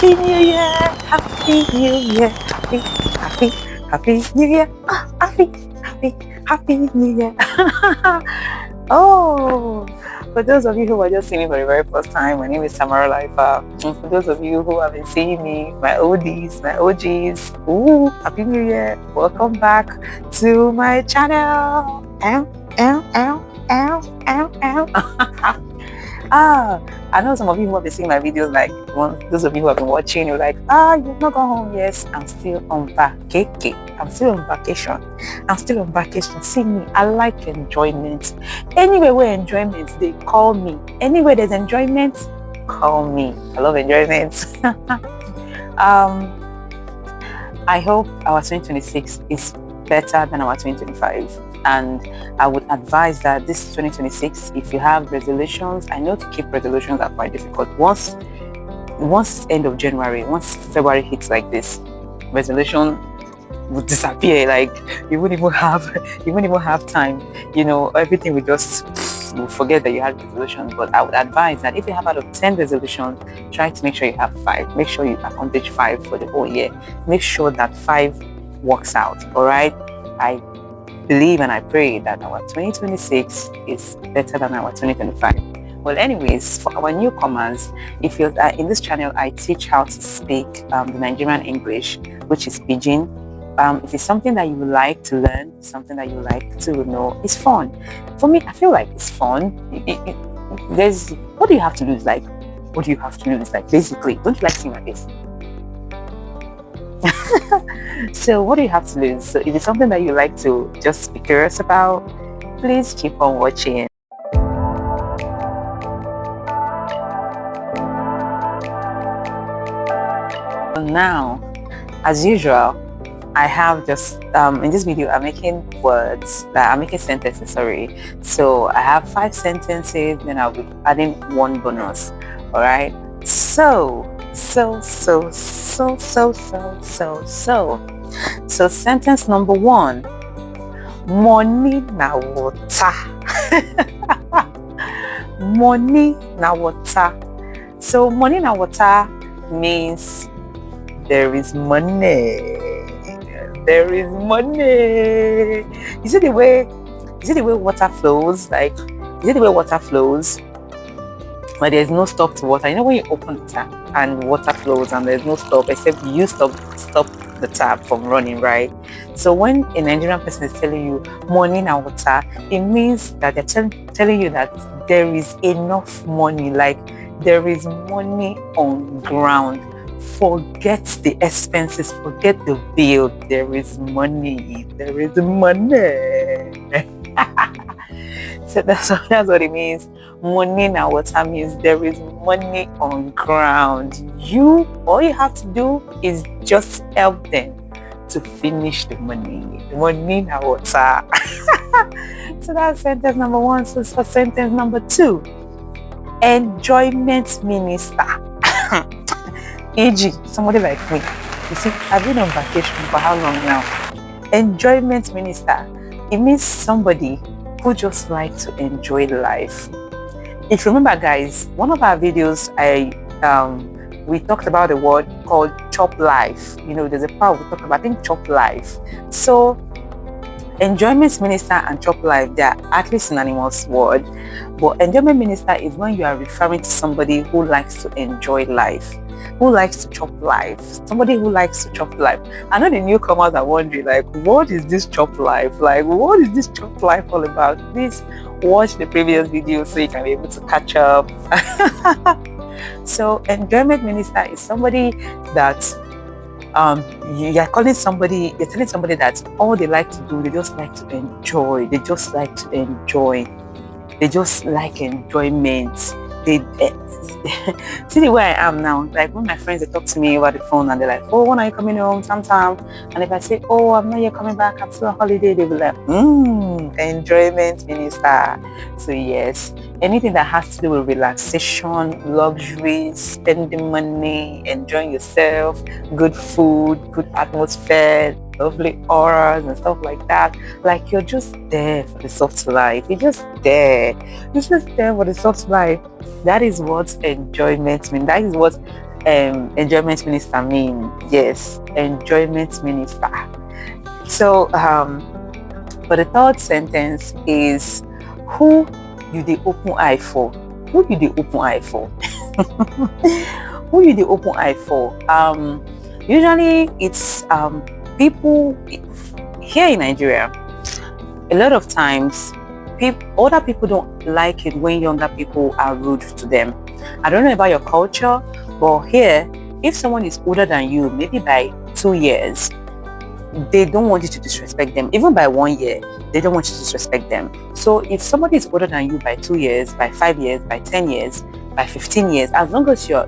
Happy New Year! Happy New Year! Happy New Year! Happy New Year! Oh, for those of you who are just seeing me for the very first time, my name is Tamara Lifa. And for those of you who have been seeing me, my ODs, my OGs, ooh, Happy New Year! Welcome back to my channel. I know some of you who have been seeing my videos, like those of you who have been watching, you're like, you've not gone home. Yes, I'm still on vacation. I'm still on vacation. See me, I like enjoyment. Anywhere where enjoyment, they call me. Anywhere there's enjoyment, call me. I love enjoyment. I hope our 2026 is better than our 2025. And I would advise that this 2026, if you have resolutions, I know to keep resolutions are quite difficult. Once end of January, once February hits like this, resolution would disappear. Like you wouldn't even have time. You know, everything will just, you forget that you had resolutions. But I would advise that if you have out of 10 resolutions, try to make sure you have 5. Make sure you accomplish 5 for the whole year. Make sure that 5 works out. All right. I believe and I pray that our 2026 is better than our 2025. Well, anyways, for our newcomers, if you're in this channel, I teach how to speak the Nigerian English, which is Pidgin. If it's something that you would like to learn, something that you would like to know, it's fun. For me, I feel like it's fun. What do you have to lose? Like, what do you have to lose? Like, basically, don't you like seeing my face? So what do you have to lose? So if it's something that you like to just be curious about, please keep on watching. Now, as usual, I have just in this video I'm making sentences, sorry. So I have 5 sentences, then I'll be adding 1 bonus. All right, so sentence number 1, money na water. Money na water. So money na water means there is money. There is money. You see the way water flows? Like, you see the way water flows? But there's no stop to water. You know when you open the tap and water flows and there's no stop except you stop the tap from running, right? So when a Nigerian person is telling you money na water, it means that they're telling you that there is enough money, like there is money on ground. Forget the expenses, forget the bill. There is money. There is money. So that's what it means. Money na water means there is money on ground. All you have to do is just help them to finish the money. Money na water. So that's sentence number 1. So sentence number 2, enjoyment minister. E.g., somebody like me. You see, I've been on vacation for how long now? Enjoyment minister. It means somebody who just like to enjoy life. If you remember, guys, one of our videos, we talked about a word called chop life. You know, there's a part we talked about, I think, chop life. So enjoyment minister and chop life, they are actually synonymous word. But enjoyment minister is when you are referring to somebody who likes to enjoy life, who likes to chop life, somebody who likes to chop life. I know the newcomers are wondering, like, what is this chop life? Like, what is this chop life all about? Please watch the previous video so you can be able to catch up. So enjoyment minister is somebody that you're telling somebody that all they like to do, they just like to enjoy. They just like enjoyment. See the way I am now. Like when my friends, they talk to me over the phone and they're like, oh, when are you coming home? Sometime. And if I say, oh, I'm not yet coming back, I'm still on holiday, they'll be like, enjoyment minister. So yes, anything that has to do with relaxation, luxury, spending money, enjoying yourself, good food, good atmosphere, lovely auras and stuff like that. Like you're just there for the soft life. You're just there for the soft life. That is what enjoyment means. That is what enjoyment minister mean? Yes, enjoyment minister. So but the third sentence is who you the open eye for? Who you the open eye for? Who you the open eye for? Usually it's people here in Nigeria. A lot of times, older people don't like it when younger people are rude to them. I don't know about your culture, but here, if someone is older than you, maybe by 2 years, they don't want you to disrespect them. Even by 1 year, they don't want you to disrespect them. So if somebody is older than you by 2 years, by 5 years, by 10 years, by 15 years, as long as you're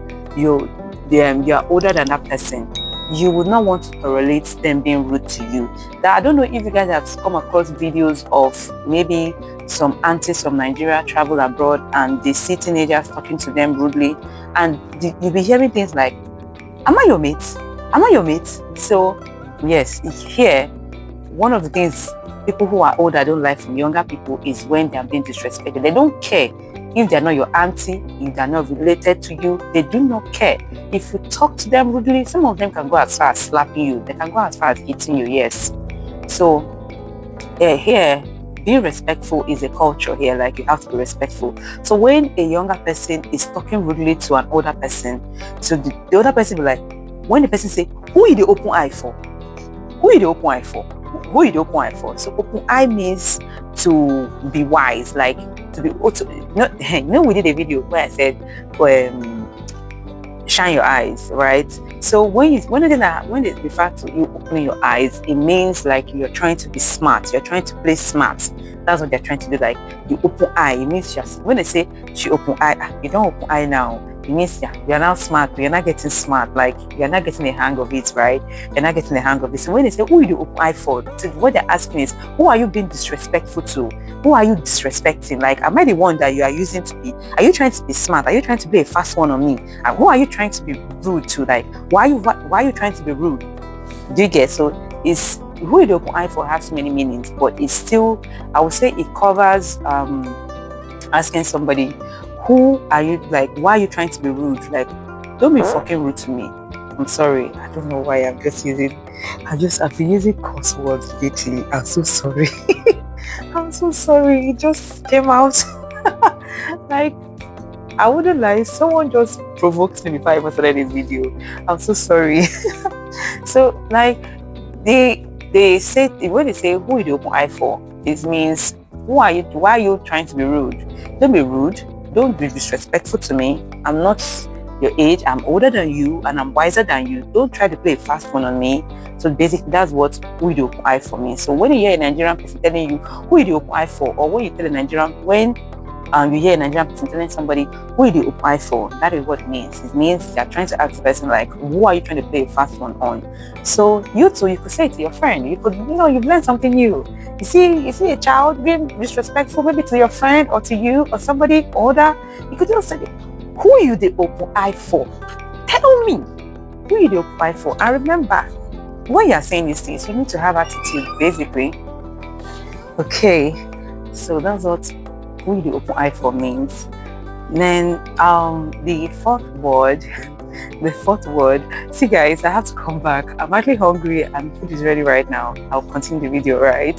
older than that person, you would not want to correlate them being rude to you. I don't know if you guys have come across videos of maybe some aunties from Nigeria travel abroad and they see teenagers talking to them rudely, and you'll be hearing things like, "Am I your mate? Am I your mate?" So yes, here, one of the things people who are older don't like from younger people is when they are being disrespected. They don't care if they're not your auntie, if they're not related to you. They do not care. If you talk to them rudely, some of them can go as far as slapping you. They can go as far as hitting you, yes. So here, being respectful is a culture here. Like, you have to be respectful. So when a younger person is talking rudely to an older person, so the older person will, like, when the person say, "Who is the open eye for? Who is the open eye for? Who is the open eye for?" So open eye means to be wise, like to be. We did a video where I said, "Shine your eyes," right? So when they refer to you opening your eyes, it means like you're trying to be smart. You're trying to play smart. That's what they're trying to do. Like, you open eye, it means when they say she open eye, you don't open eye now. It means you're now smart, but you're not getting smart. Like, you're not getting the hang of it, right? You're not getting the hang of it. So when they say, "Who you open eye for?" What they're asking is, who are you being disrespectful to? Who are you disrespecting? Like, am I the one that you are using to be? Are you trying to be smart? Are you trying to be a fast one on me? And who are you trying to be rude to? Like, why are you trying to be rude? Do you get? So it's who you open eye for has many meanings, but it's still, I would say, it covers asking somebody, who are you, like, why are you trying to be rude? Like, don't be fucking rude to me. I'm sorry. I don't know why I've been using curse words lately. I'm so sorry. I'm so sorry. It just came out. Like, I wouldn't lie. Someone just provoked me before I even started this video. I'm so sorry. So, like, they say, when they say, "Who is the open eye for?" It means, why are you trying to be rude? Don't be rude. Don't be disrespectful to me. I'm not your age. I'm older than you and I'm wiser than you. Don't try to play a fast one on me. So basically, that's what "who is the open eye for" means. So when you hear a Nigerian person telling you "who is the open eye for," or when you tell a Nigerian, when you hear a Nigerian person telling somebody "who is the open eye for," that is what it means. It means they're trying to ask the person, like, who are you trying to play a fast one on? So you too, you could say it to your friend. You could, you've learned something new. You see a child being disrespectful, maybe to your friend or to you or somebody older. You could just say, "Who are you the open eye for? Tell me, who are you the open eye for?" And remember, when you're saying these things, you need to have attitude, basically. Okay, so that's what "who the open eye for" means. Then the fourth word, see guys, I have to come back. I'm actually hungry and food is ready right now. I'll continue the video, right?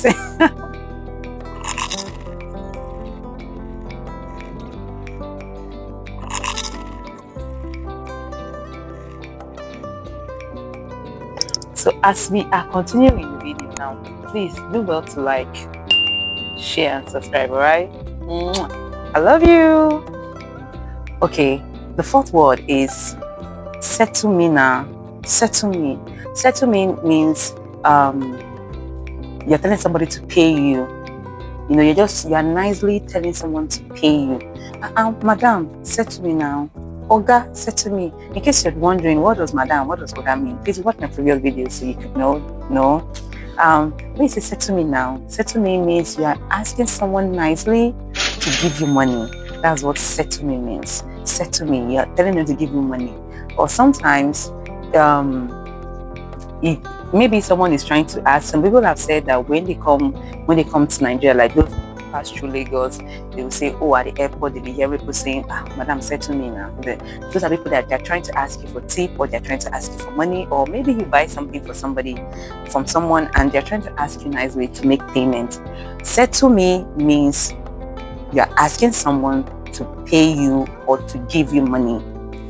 So as we are continuing the video now, please do well to like, share and subscribe, alright? I love you. Okay, the fourth word is settle me now. Settle me. Settle me means you're telling somebody to pay you. You're nicely telling someone to pay you. Madam, settle me now. Oga, settle me. In case you're wondering, what does Oga mean? Please watch my previous video so you can know. When you say settle me now, settle me means you are asking someone nicely to give you money. That's what settle me means. Settle me, you're telling them to give you money. Or sometimes, maybe someone is trying to ask. Some people have said that when they come to Nigeria, like those pass through Lagos, they will say, oh, at the airport, they'll be hearing people saying, ah, madam, settle me now. Those are people that they're trying to ask you for tip, or they're trying to ask you for money, or maybe you buy something for somebody, from someone, and they're trying to ask you nicely to make payment. Settle me means you're asking someone to pay you or to give you money.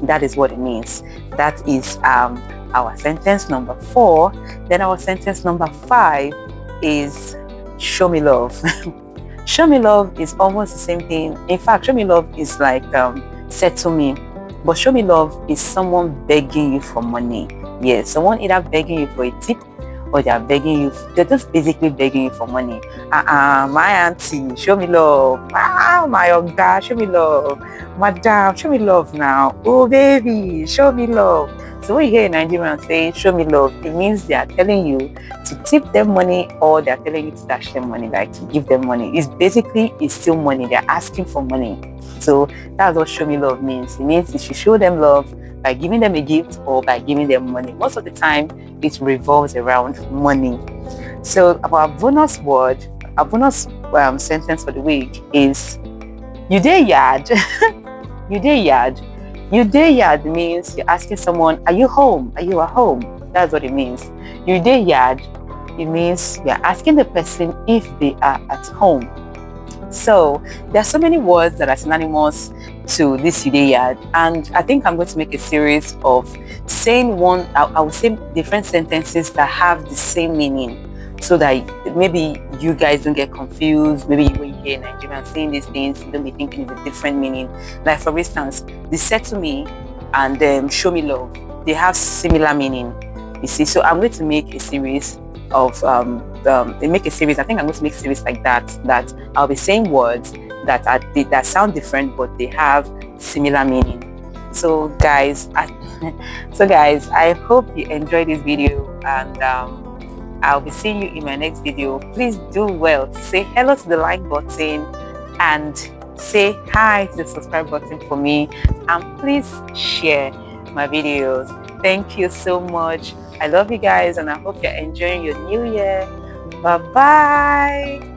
That is what it means. That is our sentence number 4. Then our sentence number 5 is show me love. Show me love is almost the same thing. In fact, show me love is like settle me. But show me love is someone begging you for money. Yes, someone either begging you for a tip, or they're begging you, they're just basically begging you for money. My auntie, show me love. My oga, show me love. Madam, show me love now. Oh baby, show me love. So when you hear a Nigerian saying show me love, it means they are telling you to tip them money, or they're telling you to dash them money, like to give them money. It's still money. They're asking for money. So that's what show me love means. It means you should show them love by giving them a gift or by giving them money. Most of the time, it revolves around money. So our bonus word, our bonus sentence for the week is you dey yard. You dey yard. You dey yard means you're asking someone, are you home? Are you at home? That's what it means. You dey yard, it means you're asking the person if they are at home. So there are so many words that are synonymous to this yard, and I think I'm going to make a series of saying one, I would say different sentences that have the same meaning, so that maybe you guys don't get confused. Maybe when you hear Nigerians saying these things, you don't be thinking it's a different meaning. Like for instance, the settle me and show me love, they have similar meaning, you see. So I'm going to make a series of make a series. I think I'm going to make a series like that I'll be saying words that sound different, but they have similar meaning. So guys, I hope you enjoyed this video, and I'll be seeing you in my next video. Please do well to say hello to the like button and say hi to the subscribe button for me, and please share my videos. Thank you so much. I love you guys, and I hope you're enjoying your new year. Bye bye.